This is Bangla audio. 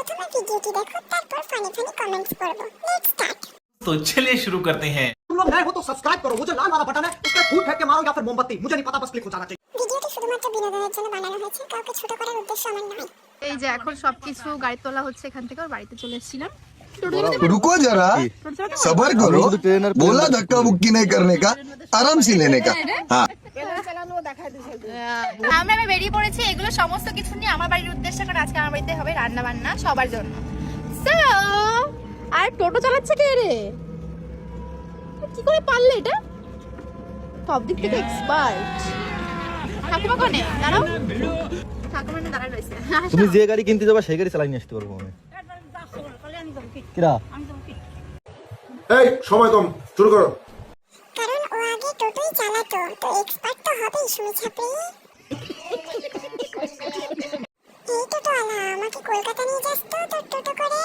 প্রথমে ভিডিওটি দেখো, তারপর ফানি ফানি কমেন্টস করব। Let's start. तो चलिए शुरू करते हैं। तुम लोग नए हो तो सब्सक्राइब करो, वो जो लाल वाला बटन है उस पर फूट फेंक के मारो या फिर मोमबत्ती, मुझे नहीं पता, बस क्लिक हो जाना चाहिए। ভিডিওটি শুধুমাত্র বিনোদনের জন্য বানানো হয়েছে, কাউকে ছোট করার উদ্দেশ্য আমার নয়। এই যে এখন সবকিছু গাড়ি তোলা হচ্ছে এখান থেকে, ওর বাড়িতে চলে এসেছিলাম। रुको जरा, सबर करो। बोला धक्का मुक्की नहीं करने का, आराम से लेने का। हाँ, আমরা বেরিয়ে পড়েছি এগুলো সমস্ত কিছু নিয়ে আমার বাড়ির উদ্দেশ্যে, কারণ আজকে আমার বাড়িতে হবে রান্না বান্না সবার জন্য। So, আর টোটো চালাচ্ছে কে রে? কি করে পারলে এটা? সব দিক থেকে এক্সপার্ট। ঠাকুমা কোনে? দাঁড়াও। ঠাকুমা না দাঁড়ায় রয়েছে। তুমি যে গাড়ি কিনতে যাবা সেই গাড়ি চালাই নিয়ে আসতে পারবো আমি। কিরা এই সময় কম, শুরু করো। কারণ ও আগে টোটোই চালাতো, তো এক্সপার্ট তো হবেই সুমি ছাপড়ি। এই টোটোওয়ালা, আমাকে কলকাতা নিয়ে যাস তো তোর টোটো করে।